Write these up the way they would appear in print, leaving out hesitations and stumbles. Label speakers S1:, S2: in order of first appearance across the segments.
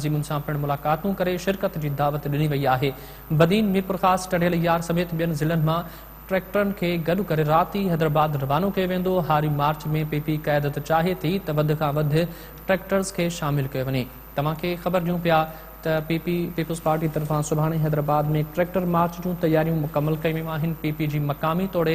S1: तंज़ीमुनि सां पिणु मुलाक़ातूं करे शिरकत जी दावत ॾिनी वई आहे। बदीन, मीरपुर ख़ास, टंडियल यार समेत ॿियनि ज़िलनि मां ट्रैक्टरनि खे गॾु करे राति हैदराबाद रवानो कयो वेंदो। हारी मार्च में पीपी क़यादत चाहे थी त वधि खां वधि ट्रैक्टर्स खे शामिल कयो वञे। तव्हांखे ख़बर ॾियूं पिया त पीपल्स पार्टी तरफ़ां सुभाणे हैदराबाद में ट्रैक्टर मार्च जूं तयारियूं मुकमल कयूं वियूं आहिनि। पीपी जी मक़ामी तौर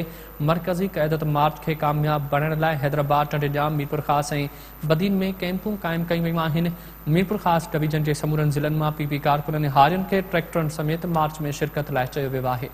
S1: मरकज़ी क़यादत मार्च खे कामयाब बणाइण लाइ हैदराबाद, टंडिजाम, मीरपुर ख़ास ऐं बदीन में कैंपूं क़ाइमु कयूं वियूं आहिनि। मीरपुर ख़ास डिवीजन जे समूरनि ज़िलनि मां पीपी कारकुननि ऐं हारियुनि खे ट्रैक्टरनि समेत मार्च में शिरकत लाइ चयो वियो आहे।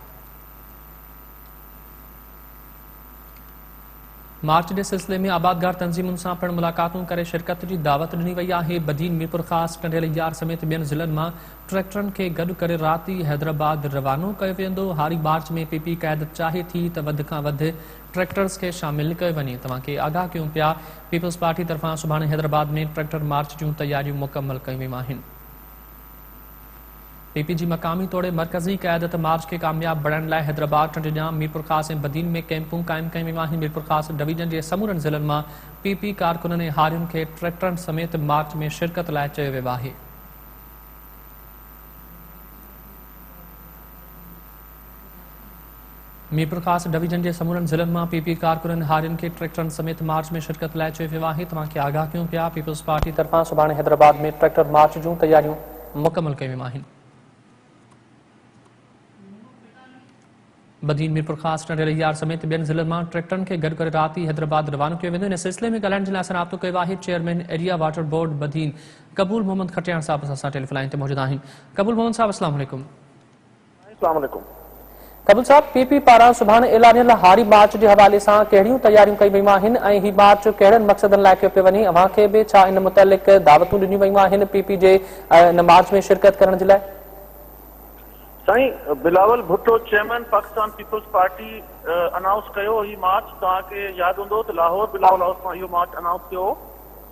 S1: मार्च जे सिलसिले में आबादगार तंज़ीमुनि सां पिणु मुलाक़ातूं करे शिरकत जी दावत ॾिनी वई आहे। बदीन, मीरपुर ख़ास, टंडियल यार समेत ॿियनि ज़िलनि मां ट्रैक्टरनि खे गॾु करे राति हैदराबाद रवानो कयो वेंदो। हारी मार्च में पीपी क़यादत चाहे थी त वधि खां वधि ट्रैक्टर्स खे शामिल कयो वञे। तव्हांखे आगाह कयूं पिया पीपल्स पार्टी तरफ़ां सुभाणे हैदराबाद में ट्रैक्टर मार्च जूं तयारियूं मुकमल कयूं वियूं आहिनि। पीपी जी मक़ामी तौर मरकज़ी क़यादत मार्च खे कामयाब बणाइण लाइ हैदराबाद, टंडिजाम, मीरपुर ख़ास ऐं बदीन में कैंपूं क़ाइमु कयूं वियूं आहिनि। मीरपुर ख़ास डिवीजन जे समूरनि ज़िलनि मां पीपी कारकुननि ऐं हारियुनि खे ट्रैक्टरनि समेत मार्च में शिरकत लाइ चयो वियो आहे। मीरपुर ख़ास डिवीजन जे समूरनि ज़िलनि मां पीपी कारकुननि हारियुनि खे ट्रैक्टरनि समेत मार्च में शिरकत लाइ चयो वियो आहे। तव्हांखे आगाह कयूं पिया पीपल्स पार्टी तरफ़ां सुभाणे हैदराबाद में ट्रैक्टर मार्च जूं तयारियूं मुकमल कयूं वियूं आहिनि। बदीन, मीरपुर ख़ास, टंडियल यार समेत ॿियनि ज़िलनि मां ट्रैक्टरनि खे गॾु करे राति हैदराबाद रवानो कयो वेंदो। इन सिलसिले में ॻाल्हाइण जे लाइ असां राब्तो कयो आहे chairman area water board Badin कबूल मोहम्मद खटियाण साहब असां टेलीफोन लाइन ते मौजूद आहिनि। कबूल मोहम्मद साहब, अस्सलाम वालेकुम। कबूल साहब, पीपी पारां सुभाणे ऐलानियल हारी मार्च जे हवाले सां कहिड़ियूं तयारियूं कयूं वयूं आहिनि ऐं ही मार्च कहिड़नि मक़सदनि लाइ कयो पियो वञे? अव्हांखे बि छा इन मुतलिक़ दावतूं ॾिनियूं वयूं आहिनि पीपी जे इन मार्च में शिरकत करण जे लाइ?
S2: साईं बिलावल भुट्टो, चेयरमैन पाकिस्तान पीपल्स पार्टी अनाउंस कयो ही मार्च। तव्हांखे यादि हूंदो त लाहौर बिलावल हाउस मां इहो मार्च अनाउंस कयो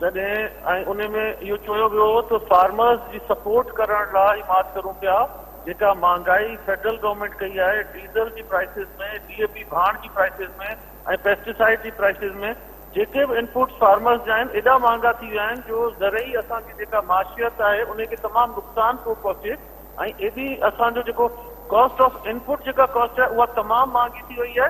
S2: जॾहिं ऐं उन में इहो चयो वियो त फार्मर्स जी सपोर्ट करण लाइ ही मार्च करूं पिया। जेका महांगाई फेडरल गवर्नमेंट कई आहे डीज़ल जी प्राइसिस में, DAP भाण जी प्राइसिस में ऐं पेस्टिसाइड जी प्राइसिस में, जेके बि इनपुट्स फार्मर्स जा आहिनि एॾा महांगा थी विया आहिनि जो ज़रई असांजी जेका माशियत आहे उनखे तमामु नुक़सानु थो पहुचे ऐं एॾी असांजो जेको कॉस्ट ऑफ इनपुट जेका कॉस्ट आहे उहा तमामु महांगी थी वई आहे।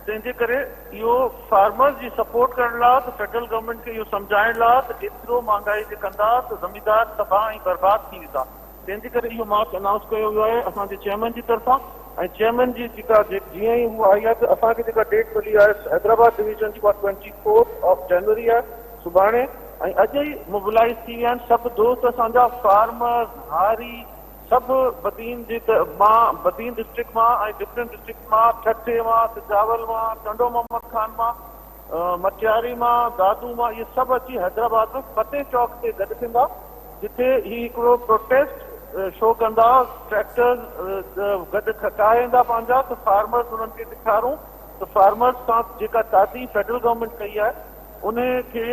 S2: तंहिंजे करे इहो फार्मर्स जी सपोर्ट करण लाइ त फेडरल गवर्नमेंट खे इहो सम्झाइण लाइ त एतिरो महांगाई जे कंदा त ज़मीदार तबाह ऐं बर्बाद थी वेंदा। तंहिंजे करे इहो मार्च अनाउंस कयो वियो आहे असांजे चेयरमैन जी तरफ़ां ऐं चेयरमैन जी जेका जीअं ई उहा आई आहे त असांखे जेका डेट मिली आहे हैदराबाद डिवीजन जी 24 जनवरी आहे सुभाणे ऐं अॼु ई मोबिलाइज़ थी विया आहिनि सभु दोस्त असांजा फार्मर्स, हारी सभु बदीन डिस्ट्रिक्ट मां ऐं डिफरेंट डिस्ट्रिक्ट मां, ठठे मां, सिजावल मां, टंडो मोहम्मद खान मां, मटियारी मां, दादू मां, इहे सभु अची हैदराबाद में फतेह चौक ते गॾु थींदा जिथे ही हिकिड़ो प्रोटेस्ट शो कंदा। ट्रैक्टर्स गॾु खटाईंदा पंहिंजा त फार्मर्स उन्हनि खे ॾेखारूं त फार्मर्स सां जेका ताती फेडरल गवर्नमेंट कई आहे उनखे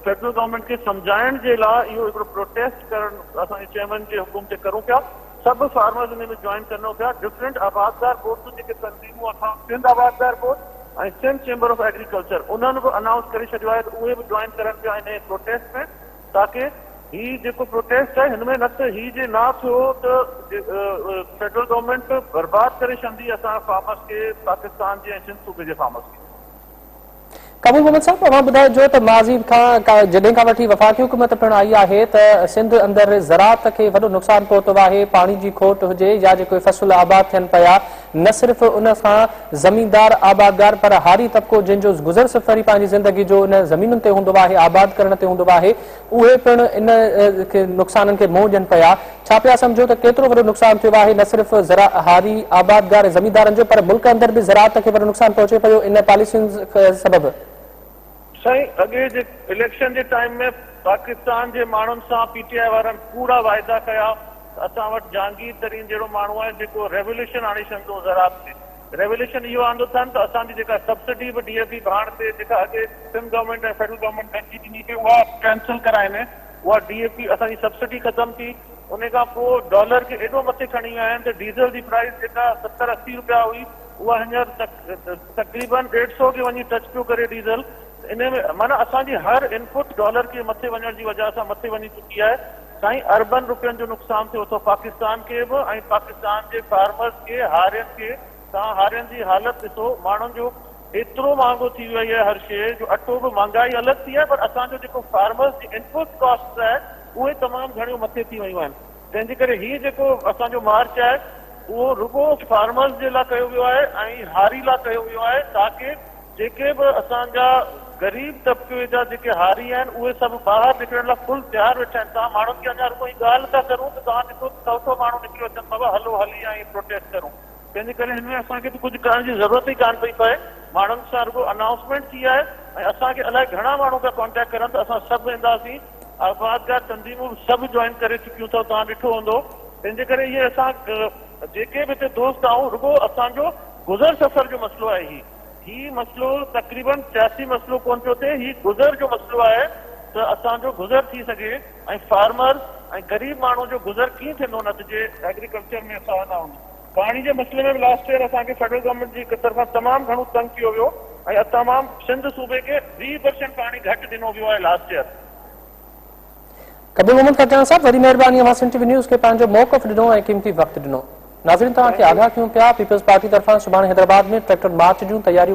S2: फेडरल गवर्नमेंट खे सम्झाइण जे लाइ इहो हिकिड़ो प्रोटेस्ट करणु असांजे चेयरमैन जे हुकुम ते करूं पिया। सभु फार्मर्स हिन में जॉइन करणो पिया। डिफरेंट आबादगार बोर्ड जेके तंज़ीमूं असां सिंध आबादगार बोर्ड ऐं सिंध चेंबर ऑफ एग्रीकल्चर उन्हनि बि अनाउंस करे छॾियो आहे त उहे बि जॉइन करनि पिया हिन प्रोटेस्ट में ताकी ही जेको प्रोटेस्ट आहे हिन में न त ही जे ना थियो त फेडरल गवर्नमेंट बर्बाद करे छॾंदी असां फार्मर्स खे, पाकिस्तान जे ऐं सिंध सूबे जे फार्मर्स खे।
S1: कबूल मोहम्मद साहब, अवां ॿुधाइजो त माज़ी खां जॾहिं खां वठी वफ़ाक़ी हुकूमत पिणु आई आहे त सिंध अंदरि ज़राअत खे वॾो नुक़सानु पहुतो आहे। पाणी जी खोट हुजे या जेके फसल आबाद थियनि पिया, न सिर्फ़ उन सां ज़मीनदार आबादगार पर हारी तबिको जंहिंजो गुज़र सफ़री पंहिंजी ज़िंदगी जो इन ज़मीनुनि ते हूंदो आहे, आबाद करण ते हूंदो आहे, उहे पिणु इन नुक़साननि खे मुंहुं ॾियनि पिया। छा पिया सम्झो त केतिरो वॾो नुक़सानु थियो आहे न सिर्फ़ हारी आबादगार ज़मीनदारनि जो पर मुल्क अंदरि बि ज़राअत खे वॾो नुक़सानु पहुचे पियो इन पॉलिसियुनि सबबु?
S2: साईं अॻे जे इलेक्शन जे टाइम में पाकिस्तान जे माण्हुनि सां PTI वारनि पूरा वाइदा कया। असां वटि जहांगीर तरीन जहिड़ो माण्हू आहे जेको रेवोल्यूशन आणे छॾंदो ज़राअत ते। रेवोल्यूशन इहो आंदो अथनि त असांजी जेका सब्सिडी बि DAP भाण ते जेका अॻे सिंध गवर्नमेंट ऐं फेडरल गवर्नमेंट बैंक ॾिनी हुई उहा कैंसिल कराइनि। उहा DAP असांजी सब्सिडी ख़तमु थी। उन खां पोइ डॉलर खे एॾो मथे खणी विया आहिनि त डीज़ल जी प्राइस जेका 70-80 रुपया हुई उहा हींअर तक़रीबन 150 खे वञी टच पियो करे डीज़ल। इन में माना असांजी हर इनपुट डॉलर के मथे वञण जी वजह सां मथे वञी चुकी आहे साईं अरबन रुपयनि जो नुक़सान थियो अथव पाकिस्तान खे बि ऐं पाकिस्तान जे फार्मर्स खे हारियुनि खे। तव्हां हारियुनि जी हालत ॾिसो, माण्हुनि जो एतिरो महांगो थी वई आहे हर शइ जो, अटो बि महांगाई अलॻि थी आहे, पर असांजो जेको फार्मर्स जी इनपुट कॉस्ट आहे उहे तमामु घणियूं मथे थी वयूं आहिनि। तंहिंजे करे हीउ जेको असांजो मार्च आहे उहो रुगो फार्मर्स जे लाइ कयो वियो आहे ऐं हारी लाइ कयो वियो आहे, ताकी जेके बि असांजा गरीब तबिके जा जेके हारी आहिनि उहे सभु ॿाहिरि निकिरण लाइ फुल तयारु वेठा आहिनि। तव्हां माण्हुनि खे अञा रुगो ॻाल्हि था करूं त तव्हां ॾिसो 100 माण्हू निकिरी अचनि, बाबा हलो हली ऐं प्रोटेस्ट करूं। तंहिंजे करे हिन में असांखे त कुझु करण जी ज़रूरत ई कान पई पए, माण्हुनि सां रुगो अनाउंसमेंट थी आहे ऐं असांखे अलाए घणा माण्हू पिया कॉन्टेक्ट करनि त असां सभु वेंदासीं। आबादगार तंज़ीमूं सभु जॉइन करे चुकियूं अथव, तव्हां ॾिठो हूंदो। तंहिंजे करे इहे असां जेके बि हिते दोस्त आहियूं रुगो असांजो गुज़र सफ़र जो मसइलो आहे। ही मसइलो तक़रीबन सियासी मसइलो कोन पियो थिए, ही गुज़र जो मसइलो आहे त असांजो गुज़र थी सघे ऐं फार्मर्स ऐं गरीब माण्हू जो गुज़र कीअं थींदो न जे एग्रीकल्चर में असां वञा आहियूं। पाणी जे मसइले में लास्ट ईयर असांखे फेडरल गवर्नमेंट जी तरफ़ां तमामु घणो तंग कयो वियो ऐं तमामु सिंध सूबे खे 20% पाणी घटि ॾिनो वियो आहे लास्ट ईयर।
S1: कबीर मोहम्मद खटियाण साहब, वॾी महिरबानी अवां सिंध टीवी न्यूज़ खे पंहिंजो मौक़िफ़ ॾिनो ऐं क़ीमती वक़्तु ॾिनो। नाज़रीन, तव्हांखे आगाह कयूं पिया पीपल्स पार्टी तरफ़ां सुभाणे हैदराबाद में ट्रैक्टर मार्च जूं तयारियूं